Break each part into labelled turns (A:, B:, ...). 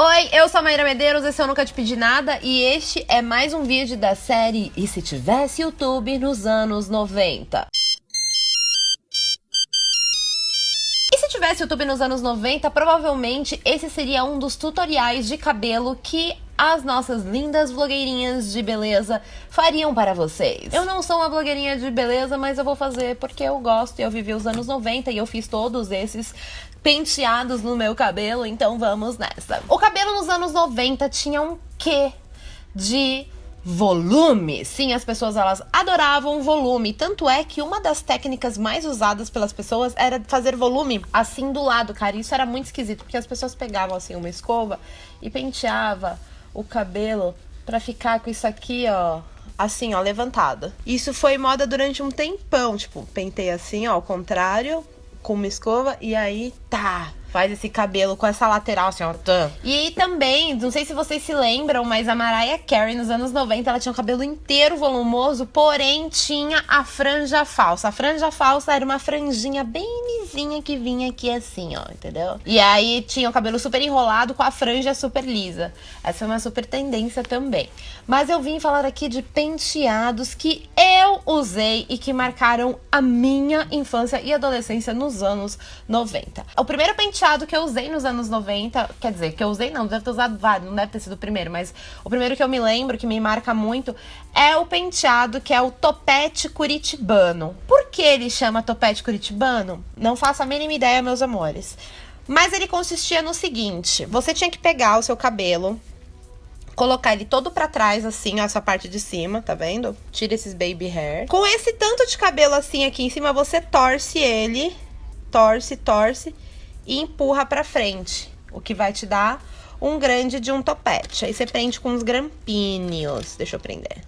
A: Oi, eu sou a Mayra Medeiros, esse eu Nunca Te Pedi Nada e este é mais um vídeo da série E Se Tivesse YouTube nos anos 90? E se tivesse YouTube nos anos 90, provavelmente esse seria um dos tutoriais de cabelo que as nossas lindas blogueirinhas de beleza fariam para vocês. Eu não sou uma blogueirinha de beleza, mas eu vou fazer porque eu gosto e eu vivi os anos 90 e eu fiz todos esses penteados no meu cabelo, então vamos nessa. O cabelo nos anos 90 tinha um quê de volume. Sim, as pessoas elas adoravam volume, tanto é que uma das técnicas mais usadas pelas pessoas era fazer volume assim do lado, cara. Isso era muito esquisito, porque as pessoas pegavam assim uma escova e penteava o cabelo pra ficar com isso aqui, ó, assim, ó, levantado. Isso foi moda durante um tempão, tipo, pentei assim, ó, ao contrário, com uma escova, e aí, tá, faz esse cabelo com essa lateral, assim, ó. Tá. E também, não sei se vocês se lembram, mas a Mariah Carey, nos anos 90, ela tinha o cabelo inteiro volumoso, porém tinha a franja falsa. A franja falsa era uma franjinha bem lisinha que vinha aqui assim, ó, entendeu? E aí tinha o cabelo super enrolado com a franja super lisa. Essa foi uma super tendência também. Mas eu vim falar aqui de penteados que eu usei e que marcaram a minha infância e adolescência nos anos 90. O primeiro penteado que eu usei nos anos 90, quer dizer, que eu usei não, deve ter usado vários, não deve ter sido o primeiro, mas o primeiro que eu me lembro, que me marca muito, é o penteado que é o topete curitibano. Por que ele chama topete curitibano? Não faço a mínima ideia, meus amores. Mas ele consistia no seguinte: você tinha que pegar o seu cabelo, colocar ele todo pra trás, assim, ó, essa parte de cima, tá vendo? Tira esses baby hair. Com esse tanto de cabelo assim aqui em cima, você torce ele, torce e empurra pra frente, o que vai te dar um grande de um topete. Aí você prende com uns grampinhos. Deixa eu prender.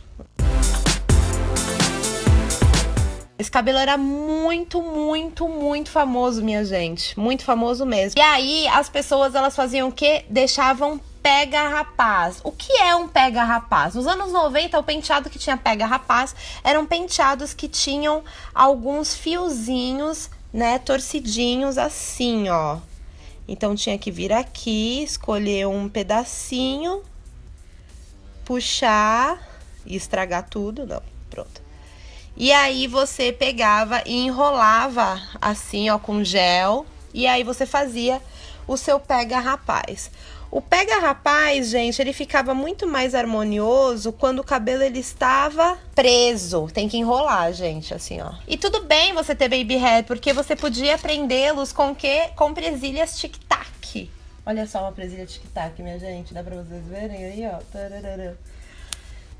A: Esse cabelo era muito famoso, minha gente. Muito famoso mesmo. E aí, as pessoas, elas faziam o quê? Deixavam pega-rapaz. O que é um pega-rapaz? Nos anos 90, o penteado que tinha pega-rapaz eram penteados que tinham alguns fiozinhos, né, torcidinhos assim, ó. Então, tinha que vir aqui, escolher um pedacinho, puxar e estragar tudo. Não, pronto. E aí, você pegava e enrolava assim, ó, com gel. E aí, você fazia o seu pega-rapaz. O pega-rapaz, gente, ele ficava muito mais harmonioso quando o cabelo ele estava preso. Tem que enrolar, gente, assim, ó. E tudo bem você ter baby hair, porque você podia prendê-los com o quê? Com presilhas tic-tac. Olha só uma presilha tic-tac, minha gente. Dá pra vocês verem aí, ó. Tararara.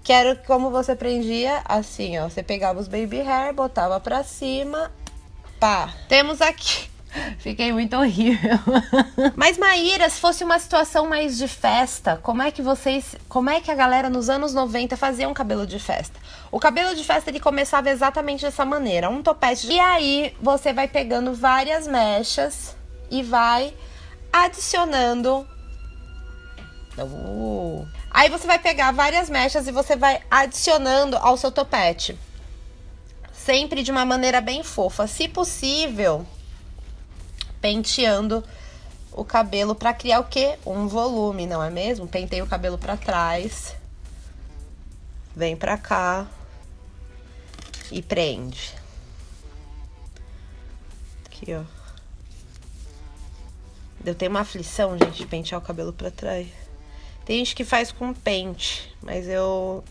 A: Que era como você prendia, assim, ó. Você pegava os baby hair, botava pra cima. Pá. Temos aqui. Fiquei muito horrível. Mas, Maíra, se fosse uma situação mais de festa, como é que a galera nos anos 90 fazia um cabelo de festa? O cabelo de festa, ele começava exatamente dessa maneira, um topete. E aí, você vai pegando várias mechas e vai adicionando... Aí você vai pegar várias mechas e você vai adicionando ao seu topete. Sempre de uma maneira bem fofa. Se possível, penteando o cabelo pra criar o quê? Um volume, não é mesmo? Pentei o cabelo pra trás. Vem pra cá. E prende. Aqui, ó. Eu tenho uma aflição, gente, de pentear o cabelo pra trás. Tem gente que faz com pente, mas eu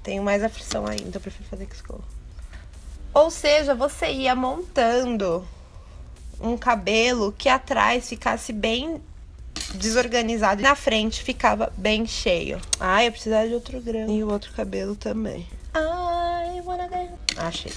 A: tenho mais aflição ainda, eu prefiro fazer com escova. Ou seja, você ia montando um cabelo que atrás ficasse bem desorganizado e na frente ficava bem cheio. Ai, eu precisava de outro grão. E o outro cabelo também. Ai, achei.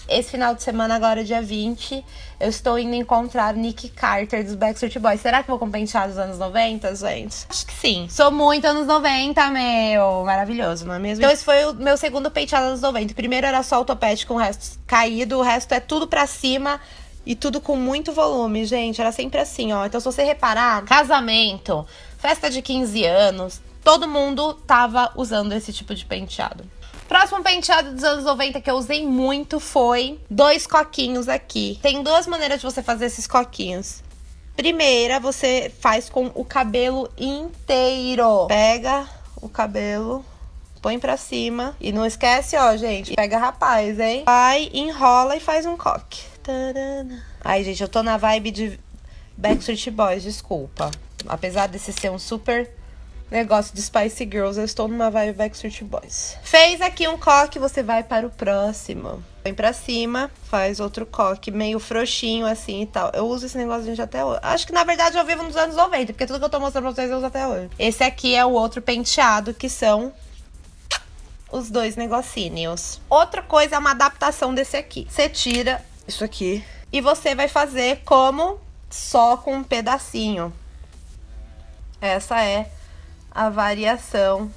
A: Esse final de semana, agora dia 20, eu estou indo encontrar Nick Carter dos Backstreet Boys. Será que vou com penteado dos anos 90, gente? Acho que sim. Sou muito anos 90, meu. Maravilhoso, não é mesmo? Então esse foi o meu segundo penteado dos anos 90. O primeiro era só o topete com o resto caído. O resto é tudo pra cima e tudo com muito volume, gente. Era sempre assim, ó. Então se você reparar, casamento, festa de 15 anos, todo mundo tava usando esse tipo de penteado. Próximo penteado dos anos 90 que eu usei muito foi 2 coquinhos aqui. Tem duas maneiras de você fazer esses coquinhos. Primeira, você faz com o cabelo inteiro. Pega o cabelo, põe pra cima. E não esquece, ó, gente, pega rapaz, hein? Vai, enrola e faz um coque. Tarana. Ai, gente, eu tô na vibe de Backstreet Boys, desculpa. Apesar desse ser um super negócio de Spice Girls, eu estou numa vibe Backstreet Boys. Fez aqui um coque, você vai para o próximo. Põe pra cima, faz outro coque, meio frouxinho assim e tal. Eu uso esse negócio, gente, até hoje. Acho que, na verdade, eu vivo nos anos 90, porque tudo que eu tô mostrando pra vocês eu uso até hoje. Esse aqui é o outro penteado, que são os dois negocinhos. Outra coisa é uma adaptação desse aqui. Você tira isso aqui e você vai fazer como só com um pedacinho. Essa é a variação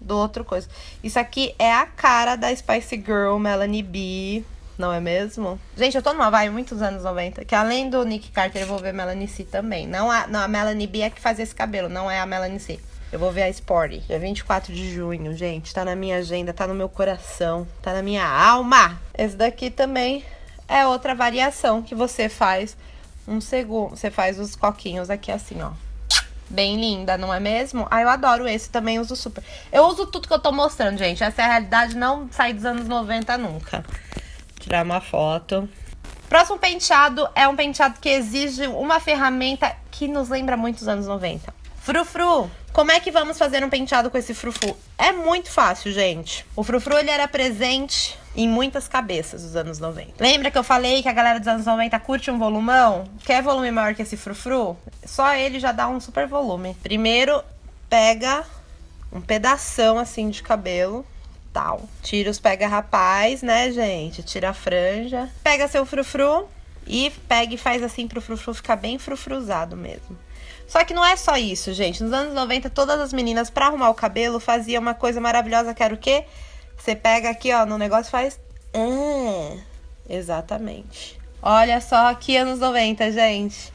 A: do outro coisa. Isso aqui é a cara da Spice Girl Melanie B, não é mesmo? Gente, eu tô numa vibe muitos anos 90, que além do Nick Carter, eu vou ver Melanie C também. Não, a Melanie B é que faz esse cabelo, não é a Melanie C. Eu vou ver a Sporty. Dia 24 de junho, gente. Tá na minha agenda, tá no meu coração, tá na minha alma. Esse daqui também é outra variação que você faz um segundo. Você faz os coquinhos aqui assim, ó. Bem linda, não é mesmo? Ah, eu adoro esse, também uso super. Eu uso tudo que eu tô mostrando, gente. Essa é a realidade, não sai dos anos 90 nunca. Tirar uma foto. Próximo penteado é um penteado que exige uma ferramenta que nos lembra muito os anos 90. Frufru. Como é que vamos fazer um penteado com esse frufru? É muito fácil, gente. O frufru, ele era presente em muitas cabeças dos anos 90. Lembra que eu falei que a galera dos anos 90 curte um volumão? Quer volume maior que esse frufru? Só ele já dá um super volume. Primeiro, pega um pedação assim de cabelo, tal. Tira os pega-rapaz, né, gente? Tira a franja. Pega seu frufru e pega e faz assim pro frufru ficar bem frufruzado mesmo. Só que não é só isso, gente. Nos anos 90, todas as meninas, pra arrumar o cabelo, faziam uma coisa maravilhosa, que era o quê? Você pega aqui, ó, no negócio e faz... exatamente. Olha só, que anos 90, gente.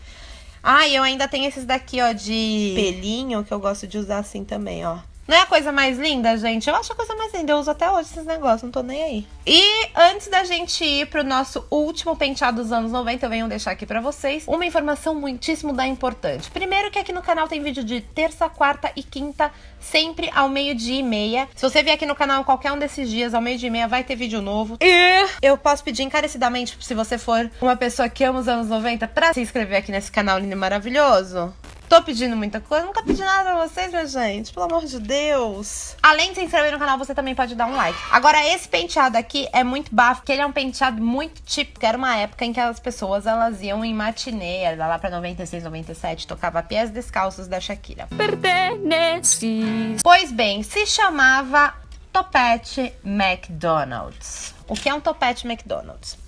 A: Ah, e eu ainda tenho esses daqui, ó, de pelinho, que eu gosto de usar assim também, ó. Não é a coisa mais linda, gente? Eu acho a coisa mais linda. Eu uso até hoje esses negócios, não tô nem aí. E antes da gente ir pro nosso último penteado dos anos 90, eu venho deixar aqui pra vocês uma informação muitíssimo da importante. Primeiro que aqui no canal tem vídeo de terça, quarta e quinta, sempre ao 12h30. Se você vier aqui no canal qualquer um desses dias, ao 12h30, vai ter vídeo novo. E eu posso pedir encarecidamente, se você for uma pessoa que ama os anos 90, pra se inscrever aqui nesse canal lindo e maravilhoso. Tô pedindo muita coisa, nunca pedi nada pra vocês, minha gente, pelo amor de Deus. Além de se inscrever no canal, você também pode dar um like. Agora, esse penteado aqui é muito bafo, porque ele é um penteado muito típico. Era uma época em que as pessoas, elas iam em matinê, lá pra 96, 97, tocava Pés Descalços da Shakira. Pertenece. Pois bem, se chamava topete McDonald's. O que é um topete McDonald's?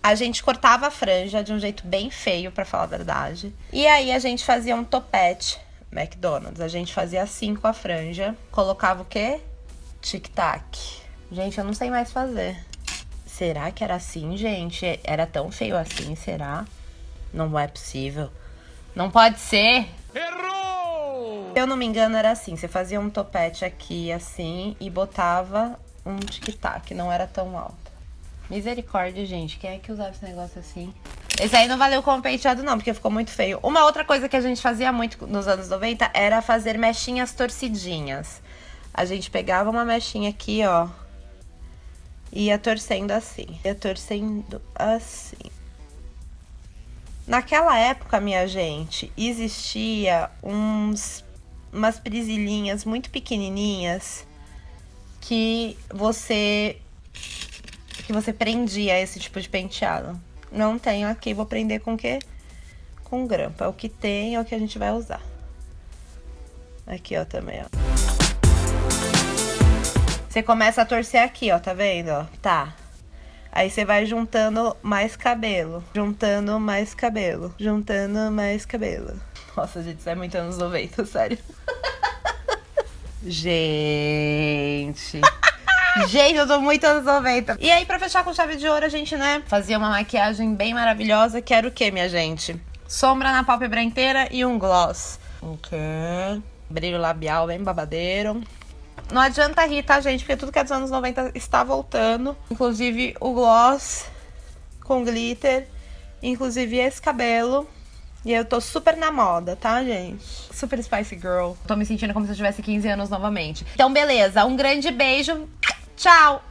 A: A gente cortava a franja de um jeito bem feio, pra falar a verdade. E aí a gente fazia um topete McDonald's. A gente fazia assim com a franja. Colocava o quê? Tic-tac. Gente, eu não sei mais fazer. Será que era assim, gente? Era tão feio assim, será? Não é possível. Não pode ser. Errou! Se eu não me engano, era assim. Você fazia um topete aqui, assim, e botava um tic-tac. Não era tão alto. Misericórdia, gente. Quem é que usava esse negócio assim? Esse aí não valeu como penteado, não, porque ficou muito feio. Uma outra coisa que a gente fazia muito nos anos 90 era fazer mechinhas torcidinhas. A gente pegava uma mechinha aqui, ó, e ia torcendo assim. Ia torcendo assim. Naquela época, minha gente, existia umas presilhinhas muito pequenininhas que você prendia esse tipo de penteado. Não tenho aqui, vou prender com o quê? Com grampa. É o que tem, é o que a gente vai usar. Aqui, ó, também, ó. Você começa a torcer aqui, ó, tá vendo, ó? Tá. Aí você vai juntando mais cabelo. Juntando mais cabelo. Juntando mais cabelo. Nossa, gente, isso é muito anos 90, sério. Gente... Gente, eu tô muito anos 90. E aí, pra fechar com chave de ouro, a gente, né, fazia uma maquiagem bem maravilhosa, que era o quê, minha gente? Sombra na pálpebra inteira e um gloss. Ok. Brilho labial bem babadeiro. Não adianta rir, tá, gente? Porque tudo que é dos anos 90 está voltando. Inclusive o gloss com glitter. Inclusive esse cabelo.
B: E eu tô super na moda, tá, gente?
A: Super Spice Girl. Tô me sentindo como se eu tivesse 15 anos novamente. Então, beleza. Um grande beijo. Tchau!